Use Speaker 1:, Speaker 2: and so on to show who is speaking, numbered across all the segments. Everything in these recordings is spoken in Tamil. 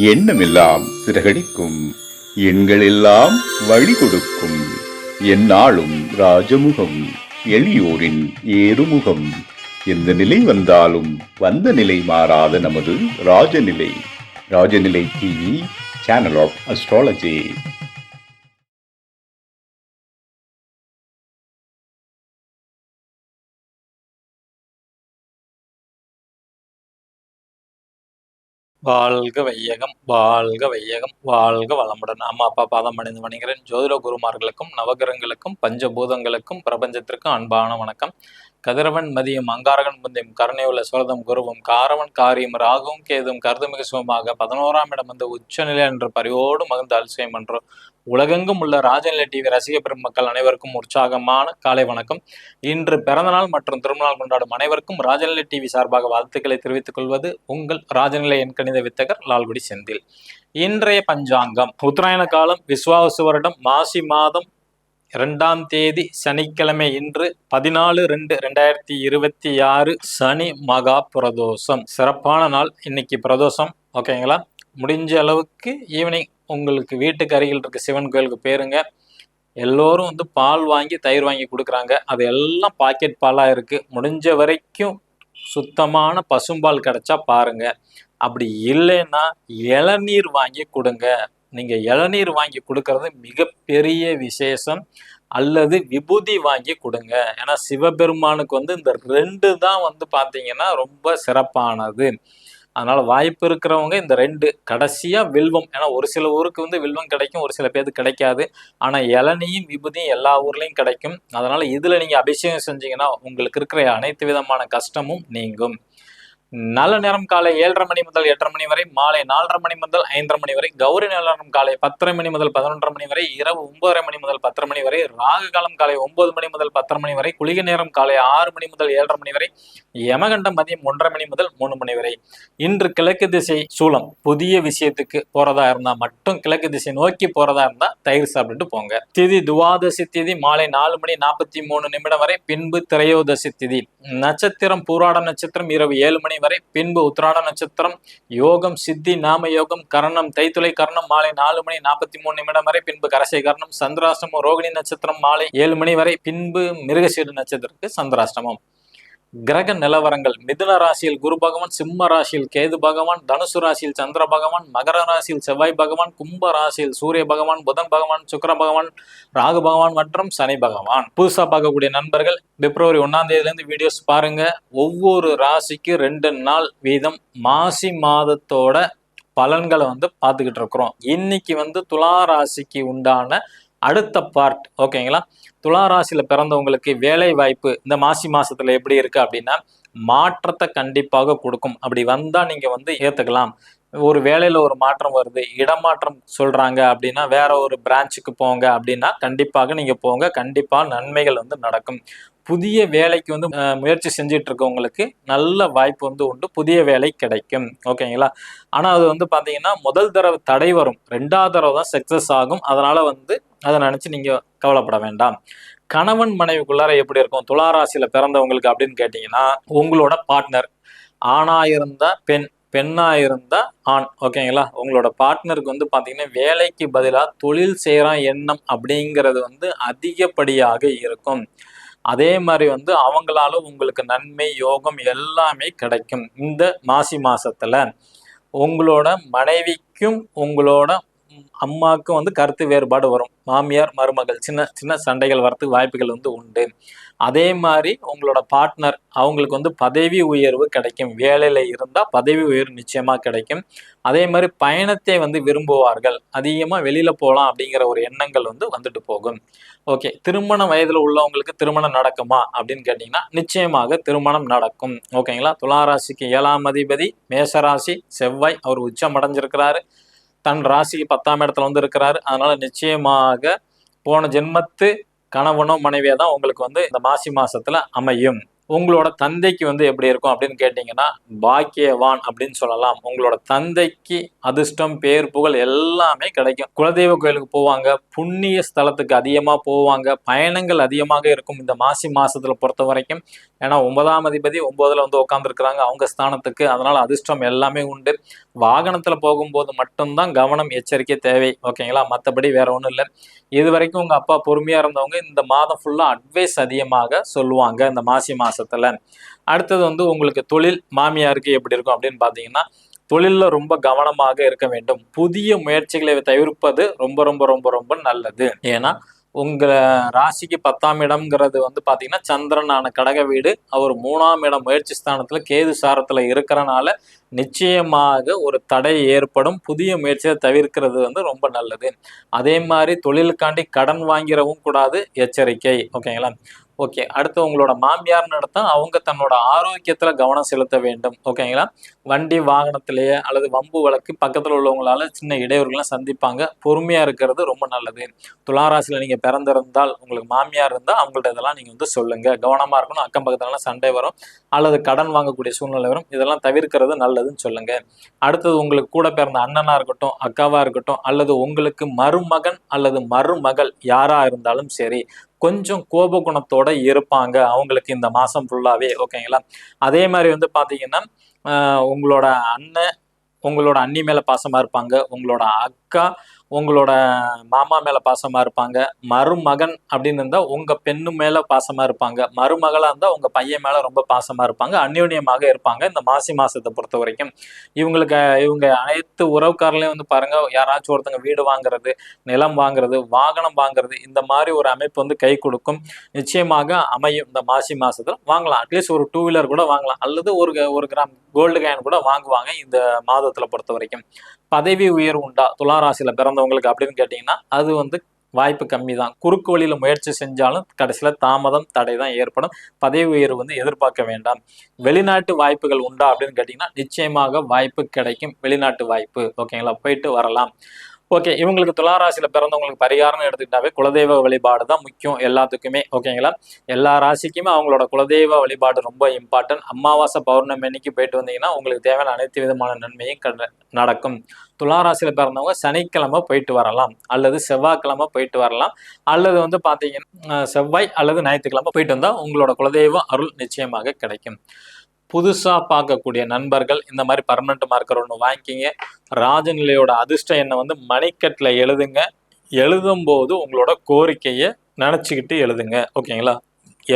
Speaker 1: எண்ணமெல்லாம் சிறகடிக்கும், எண்களெல்லாம் வழி கொடுக்கும், எந்நாளும் ராஜமுகம், எளியோரின் ஏறுமுகம். எந்த நிலை வந்தாலும் வந்த நிலை மாறாத நமது Rajanilai. Rajanilai TV, channel of astrology.
Speaker 2: வாழ்க வையகம், வாழ்க வையகம், வாழ்க வளமுடன். அம்மா அப்பா பாதம் பணிந்து வணங்குகிறேன். ஜோதிட குருமார்களுக்கும் நவகிரகங்களுக்கும் பஞ்சபூதங்களுக்கும் பிரபஞ்சத்திற்கும் அன்பான வணக்கம். கதிரவன் மதியம் அங்காரகன் முந்தையும் கருணையுள்ள சுரதம் குருவும் காரவன் காரியம் ராகவும் கேதும் கருதுமிகு சுகமாக 11ஆம் இடம் வந்து உச்சநிலை என்ற பரிவோடு மகிழ்ந்து அல்சயம் என்று உலகெங்கும் உள்ள ராஜநிலை டிவி ரசிக பெருமக்கள் அனைவருக்கும் உற்சாகமான காலை வணக்கம். இன்று பிறந்தநாள் மற்றும் திருமணநாள் கொண்டாடும் அனைவருக்கும் ராஜநிலை டிவி சார்பாக வாழ்த்துக்களை தெரிவித்துக் கொள்வது உங்கள் ராஜநிலை எண்கணித வித்தகர் லால்குடி செந்தில். இன்றைய பஞ்சாங்கம் உத்தராயண காலம் விஸ்வாவசு வருடம் மாசி மாதம் 2ஆம் தேதி சனிக்கிழமை. இன்று 14/2/2026 சனி மகா பிரதோஷம். சிறப்பான நாள் இன்னைக்கு பிரதோஷம். ஓகேங்களா? முடிஞ்ச அளவுக்கு ஈவினிங் உங்களுக்கு வீட்டுக்கு அருகில் இருக்க சிவன் கோயிலுக்கு போயிருங்க. எல்லோரும் வந்து பால் வாங்கி தயிர் வாங்கி கொடுக்குறாங்க. அது எல்லாம் பாக்கெட் பாலாக இருக்குது. முடிஞ்ச வரைக்கும் சுத்தமான பசும்பால் கிடைச்சா பாருங்க. அப்படி இல்லைன்னா இளநீர் வாங்கி கொடுங்க. நீங்கள் இளநீர் வாங்கி கொடுக்கறது மிகப்பெரிய விசேஷம். அல்லது விபூதி வாங்கி கொடுங்க. ஏன்னா சிவபெருமானுக்கு வந்து இந்த 2 தான் வந்து பார்த்தீங்கன்னா ரொம்ப சிறப்பானது. அதனால வாய்ப்பு இருக்கிறவங்க இந்த 2 கடைசியாக வில்வம். ஏன்னா ஒரு சில ஊருக்கு வந்து வில்வம் கிடைக்கும், ஒரு சில பேருக்கு கிடைக்காது. ஆனால் இளநியும் விபூதியும் எல்லா ஊர்லேயும் கிடைக்கும். அதனால இதில் நீங்கள் அபிஷேகம் செஞ்சீங்கன்னா உங்களுக்கு இருக்கிற அனைத்து விதமான கஷ்டமும் நீங்கும். நல்ல நேரம் காலை 7:30 மணி முதல் 8:30 மணி வரை, மாலை 4:30 மணி முதல் 5:30 மணி வரை, கௌரி நல்ல நேரம் காலை 10:30 மணி முதல் 11:30 மணி வரை, இரவு 9:30 மணி முதல் 10:30 மணி வரை, ராகு காலம் காலை 9 மணி முதல் 10:30 மணி வரை, குளிகை நேரம் காலை 6 மணி முதல் 7:30 மணி வரை, யமகண்டம் மதியம் 1:30 மணி முதல் 3 மணி வரை. இன்று கிழக்கு திசை சூலம். புதிய விஷயத்துக்கு போறதா இருந்தா மட்டும் கிழக்கு திசை நோக்கி போறதா இருந்தா தயிர் சாப்பிட்டுட்டு போங்க. திதி துவாதசி திதி மாலை 4 மணி 43 நிமிடம் வரை, பின்பு திரையோதசி திதி. நட்சத்திரம் பூராட நட்சத்திரம் இரவு 7 மணி வரை, பின்பு உத்திராட நட்சத்திரம். யோகம் சித்தி நாம யோகம், கரணம் தைத்துளை கரணம் மாலை 4 மணி 43 நிமிடம் வரை, பின்பு கரசை கரணம். சந்திராஷ்டமம் ரோகிணி நட்சத்திரம் மாலை 7 மணி வரை, பின்பு மிருகசீடு நட்சத்திரத்துக்கு சந்திராஷ்டமம். கிரக நிலவரங்கள்: மிதுன ராசியில் குரு பகவான், சிம்ம ராசியில் கேது பகவான், தனுசு ராசியில் சந்திர பகவான், மகர ராசியில் செவ்வாய் பகவான், கும்ப ராசியில் சூரிய பகவான், புதன் பகவான், சுக்கிர பகவான், ராகு பகவான் மற்றும் சனி பகவான். புதுசா பார்க்கக்கூடிய நண்பர்கள் பிப்ரவரி 1ஆம் தேதியிலிருந்து வீடியோஸ் பாருங்க. ஒவ்வொரு ராசிக்கு 2 நாள் வீதம் மாசி மாதத்தோட பலன்களை வந்து பார்த்துக்கிட்டு இருக்கிறோம். இன்னைக்கு வந்து துலா ராசிக்கு உண்டான அடுத்த பார்ட். ஓகேங்களா? துலா ராசியில பிறந்தவங்களுக்கு வேலை வாய்ப்பு இந்த மாசி மாசத்துல எப்படி இருக்கு அப்படின்னா மாற்றத்தை கண்டிப்பாக கொடுக்கும். அப்படி வந்தா நீங்க வந்து ஏத்துக்கலாம். ஒரு வேலையில ஒரு மாற்றம் வருது, இடமாற்றம் சொல்றாங்க அப்படின்னா வேற ஒரு பிரான்ச்சுக்கு போங்க அப்படின்னா கண்டிப்பாக நீங்க போங்க. கண்டிப்பா நன்மைகள் வந்து நடக்கும். புதிய வேலைக்கு வந்து முயற்சி செஞ்சுட்டு இருக்கவங்களுக்கு நல்ல வாய்ப்பு வந்து உண்டு. புதிய வேலை கிடைக்கும். ஓகேங்களா? ஆனா அது வந்து பாத்தீங்கன்னா முதல் தடவை தடை வரும், 2ஆவது தடவை தான் சக்சஸ் ஆகும். அதனால வந்து அதை நினைச்சு நீங்க கவலைப்பட வேண்டாம். கணவன் மனைவிக்குள்ளார எப்படி இருக்கும் துலா ராசியில பிறந்தவங்களுக்கு அப்படின்னு கேட்டீங்கன்னா, உங்களோட பார்ட்னர் ஆணா இருந்தா பெண், பெண்ணா இருந்தா ஆண். ஓகேங்களா? உங்களோட பார்ட்னருக்கு வந்து பாத்தீங்கன்னா வேலைக்கு பதிலாக தொழில் செய்யற எண்ணம் அப்படிங்கிறது வந்து அதிகப்படியாக இருக்கும். அதே மாதிரி வந்து அவங்களால உங்களுக்கு நன்மை யோகம் எல்லாமே கிடைக்கும். இந்த மாசி மாசத்துல உங்களோட மனைவிக்கும் உங்களோட அம்மாவுக்கும் வந்து கருத்து வேறுபாடு வரும். மாமியார் மருமகள் சின்ன சின்ன சண்டைகள் வரத்துக்கு வாய்ப்புகள் வந்து உண்டு. அதே மாதிரி உங்களோட பார்ட்னர் அவங்களுக்கு வந்து பதவி உயர்வு கிடைக்கும். வேலையில இருந்தா பதவி உயர்வு நிச்சயமா கிடைக்கும். அதே மாதிரி பயணத்தை வந்து விரும்புவார்கள். அதிகமா வெளியில போகலாம் அப்படிங்கிற ஒரு எண்ணங்கள் வந்து வந்துட்டு போகும். ஓகே, திருமண வயதுல உள்ளவங்களுக்கு திருமணம் நடக்குமா அப்படின்னு கேட்டீங்கன்னா நிச்சயமாக திருமணம் நடக்கும். ஓகேங்களா? துளாராசிக்கு 7ஆம் அதிபதி மேசராசி செவ்வாய், அவர் உச்சம் அடைஞ்சிருக்கிறாரு. தன் ராசிக்கு 10ஆம் இடத்துல வந்து இருக்கிறாரு. அதனால நிச்சயமாக போன ஜென்மத்து கணவனோ மனைவியா தான் உங்களுக்கு வந்து இந்த மாசி மாசத்துல அமையும். உங்களோட தந்தைக்கு வந்து எப்படி இருக்கும் அப்படின்னு கேட்டீங்கன்னா பாக்கியவான் அப்படின்னு சொல்லலாம். உங்களோட தந்தைக்கு அதிர்ஷ்டம், பேர், புகழ் எல்லாமே கிடைக்கும். குலதெய்வ கோயிலுக்கு போவாங்க, புண்ணிய ஸ்தலத்துக்கு அதிகமா போவாங்க, பயணங்கள் அதிகமாக இருக்கும் இந்த மாசி மாசத்துல பொறுத்த வரைக்கும். ஏன்னா 9ஆம் அதிபதி 9ல வந்து உட்காந்துருக்குறாங்க அவங்க ஸ்தானத்துக்கு. அதனால அதிர்ஷ்டம் எல்லாமே உண்டு. வாகனத்துல போகும்போது மட்டும்தான் கவனம், எச்சரிக்கை தேவை. ஓகேங்களா? மற்றபடி வேற ஒன்றும் இல்லை. இது வரைக்கும் உங்க அப்பா பொறுமையா இருந்தவங்க இந்த மாதம் ஃபுல்லா அட்வைஸ் அதிகமாக சொல்லுவாங்க இந்த மாசி மாசத்துல. அடுத்தது வந்து உங்களுக்கு தொழில், மாமியாருக்கு எப்படி இருக்கும் அப்படின்னு பாத்தீங்கன்னா, தொழில்ல ரொம்ப கவனமாக இருக்க வேண்டும். புதிய முயற்சிகளை தவிர்ப்பது ரொம்ப ரொம்ப ரொம்ப ரொம்ப நல்லது. ஏன்னா உங்க ராசிக்கு 10ஆம் இடம்ங்கிறது வந்து பாத்தீங்கன்னா சந்திரனான கடக வீடு. அவர் 3ஆம் இடம் முயற்சி ஸ்தானத்துல கேது சாரத்துல இருக்கிறனால நிச்சயமாக ஒரு தடை ஏற்படும். புதிய முயற்சியை தவிர்க்கிறது வந்து ரொம்ப நல்லது. அதே மாதிரி தொழிலுக்காண்டி கடன் வாங்கிடவும் கூடாது, எச்சரிக்கை. ஓகேங்களா? ஓகே. அடுத்து உங்களோட மாமியார்னு எடுத்தா அவங்க தன்னோட ஆரோக்கியத்துல கவனம் செலுத்த வேண்டும். ஓகேங்களா? வண்டி வாகனத்திலேயே அல்லது வம்பு வழக்கு பக்கத்துல உள்ளவங்களால சின்ன இடையூறுகளை சந்திப்பாங்க. பொறுமையா இருக்கிறது ரொம்ப நல்லது. துளாராசியில நீங்க பிறந்திருந்தால் உங்களுக்கு மாமியார் இருந்தா அவங்கள்ட்ட இதெல்லாம் நீங்க வந்து சொல்லுங்க. கவனமா இருக்கணும். அக்கம் பக்கத்துலலாம் சண்டை வரும் அல்லது கடன் வாங்கக்கூடிய சூழ்நிலை வரும். இதெல்லாம் தவிர்க்கிறது நல்லதுன்னு சொல்லுங்க. அடுத்தது உங்களுக்கு கூட பிறந்த அண்ணனா இருக்கட்டும், அக்காவா இருக்கட்டும், அல்லது உங்களுக்கு மருமகன் அல்லது மருமகள் யாரா இருந்தாலும் சரி, கொஞ்சம் கோப குணத்தோட இருப்பாங்க அவங்களுக்கு இந்த மாசம் ஃபுல்லாவே. ஓகேங்களா? அதே மாதிரி வந்து பாத்தீங்கன்னா உங்களோட அண்ணன் உங்களோட அண்ணி மேல பாசமா இருப்பாங்க. உங்களோட அக்கா உங்களோட மாமா மேல பாசமா இருப்பாங்க. மருமகன் அப்படின்னு இருந்தா உங்க பெண்ணு மேல பாசமா இருப்பாங்க. மருமகளா இருந்தா உங்க பையன் மேல ரொம்ப பாசமா இருப்பாங்க. அந்யோன்யமாக இருப்பாங்க இந்த மாசி மாசத்தை பொறுத்த வரைக்கும். இவங்க அனைத்து உறவுக்காரர்களையும் வந்து பாருங்க, யாராச்சும் ஒருத்தங்க வீடு வாங்குறது, நிலம் வாங்குறது, வாகனம் வாங்குறது, இந்த மாதிரி ஒரு அமைப்பு வந்து கை கொடுக்கும். நிச்சயமாக அமையும் இந்த மாசி மாசத்துல. வாங்கலாம். அட்லீஸ்ட் ஒரு 2 வீலர் கூட வாங்கலாம். அல்லது ஒரு கிராம் கோல்டு காயின் கூட வாங்குவாங்க இந்த மாதத்துல பொறுத்த வரைக்கும். பதவி உயர்வு உண்டா துளாராசியில பிறந்தவங்களுக்கு அப்படின்னு கேட்டீங்கன்னா அது வந்து வாய்ப்பு கம்மி தான். குறுக்கு வழியில முயற்சி செஞ்சாலும் கடைசியில தாமதம், தடை தான் ஏற்படும். பதவி உயர்வு வந்து எதிர்பார்க்க வேண்டாம். வெளிநாட்டு வாய்ப்புகள் உண்டா அப்படின்னு கேட்டீங்கன்னா நிச்சயமாக வாய்ப்பு கிடைக்கும். வெளிநாட்டு வாய்ப்பு. ஓகேங்களா? போயிட்டு வரலாம். ஓகே. இவங்களுக்கு துளாராசியில பிறந்தவங்களுக்கு பரிகாரம்னு எடுத்துக்கிட்டாவே குலதெய்வ வழிபாடு தான் முக்கியம் எல்லாத்துக்குமே. ஓகேங்களா? எல்லா ராசிக்குமே அவங்களோட குலதெய்வ வழிபாடு ரொம்ப இம்பார்ட்டன்ட். அமாவாசை பௌர்ணமி அன்னைக்கு போயிட்டு வந்தீங்கன்னா உங்களுக்கு தேவையான அனைத்து விதமான நன்மையும் நடக்கும். துளாராசியில பிறந்தவங்க சனிக்கிழமை போயிட்டு வரலாம், அல்லது செவ்வாய்க்கிழமை போயிட்டு வரலாம், அல்லது வந்து பாத்தீங்கன்னா செவ்வாய் அல்லது ஞாயிற்றுக்கிழமை போயிட்டு வந்தா உங்களோட குலதெய்வ அருள் நிச்சயமாக கிடைக்கும். புதுசா பார்க்கக்கூடிய நண்பர்கள் இந்த மாதிரி பர்மனன்ட் மார்க்கர் ஒன்று வாங்கிக்கிங்க. ராஜநிலையோட அதிர்ஷ்ட எண்ணை வந்து மணிக்கட்டில் எழுதுங்க. எழுதும் போது உங்களோட கோரிக்கையை நினைச்சுக்கிட்டு எழுதுங்க. ஓகேங்களா?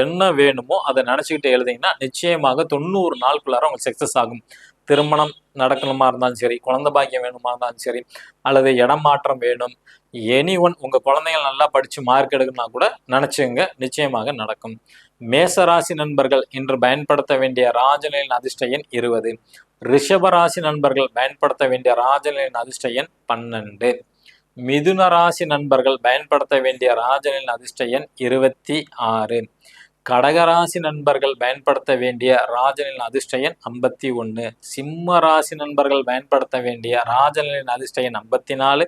Speaker 2: என்ன வேணுமோ அதை நினைச்சுக்கிட்டு எழுதிங்கன்னா நிச்சயமாக 90 நாளுக்குள்ளார உங்களுக்கு சக்சஸ் ஆகும். திருமணம் நடக்கணுமா இருந்தாலும் சரி, குழந்தை பாக்கியம் வேணுமா இருந்தாலும் சரி, அல்லது இடம் மாற்றம் வேணும், உங்க குழந்தைகள் நல்லா படிச்சு மார்க் எடுக்கணும்னா கூட நினைச்சுங்க, நிச்சயமாக நடக்கும். மேசராசி நண்பர்கள் இன்று பயன்படுத்த வேண்டிய ராஜநிலையின் அதிர்ஷ்ட எண் 20. ரிஷபராசி நண்பர்கள் பயன்படுத்த வேண்டிய ராஜநிலையின் அதிர்ஷ்ட எண் 12. மிதுன ராசி நண்பர்கள் பயன்படுத்த வேண்டிய ராஜநிலையின் அதிர்ஷ்ட எண் 26. கடகராசி நண்பர்கள் பயன்படுத்த வேண்டிய ராஜநிலையின் அதிர்ஷ்ட எண் 51. சிம்ம ராசி நண்பர்கள் பயன்படுத்த வேண்டிய ராஜநிலையின் அதிர்ஷ்ட எண் 54.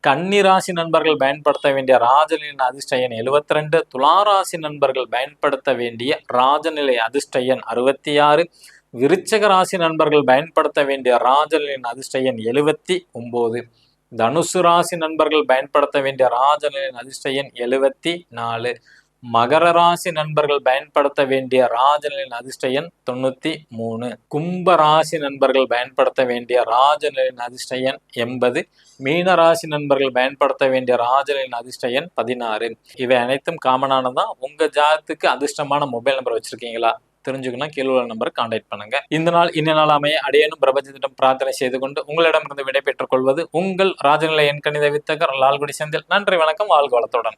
Speaker 2: கன்னிராசி நண்பர்கள் பயன்படுத்த வேண்டிய ராஜநிலையின் அதிர்ஷ்ட எண் 72. துளாராசி நண்பர்கள் பயன்படுத்த வேண்டிய ராஜநிலை அதிர்ஷ்ட எண் 66. விருச்சக ராசி நண்பர்கள் பயன்படுத்த வேண்டிய ராஜநிலையின் அதிர்ஷ்ட எண் 79. தனுசு ராசி நண்பர்கள் பயன்படுத்த வேண்டிய ராஜநிலையின் அதிர்ஷ்ட எண் 74. மகர ராசி நண்பர்கள் பயன்படுத்த வேண்டிய ராஜநிலையின் அதிர்ஷ்ட எண் 93. கும்ப ராசி நண்பர்கள் பயன்படுத்த வேண்டிய ராஜநிலையின் அதிர்ஷ்ட எண் 80. மீன ராசி நண்பர்கள் பயன்படுத்த வேண்டிய ராஜநிலையின் அதிர்ஷ்ட எண் 16. இவை அனைத்தும் காமனானதான். உங்க ஜாதத்துக்கு அதிர்ஷ்டமான மொபைல் நம்பர் வச்சிருக்கீங்களா? தெரிஞ்சுக்கணும், கீழே உள்ள நம்பருக்கு கான்டாக்ட் பண்ணுங்க. இந்த நாள் இன்ன நாள் அமைய அடையனும் பிரபஞ்சத்திடம் பிரார்த்தனை செய்து கொண்டு உங்களிடமிருந்து விடை பெற்றுக் கொள்வது உங்கள் ராஜநிலை எண் கணித வித்தகர் லால்குடி செந்தில். நன்றி, வணக்கம், வாழ்க வளத்துடன்.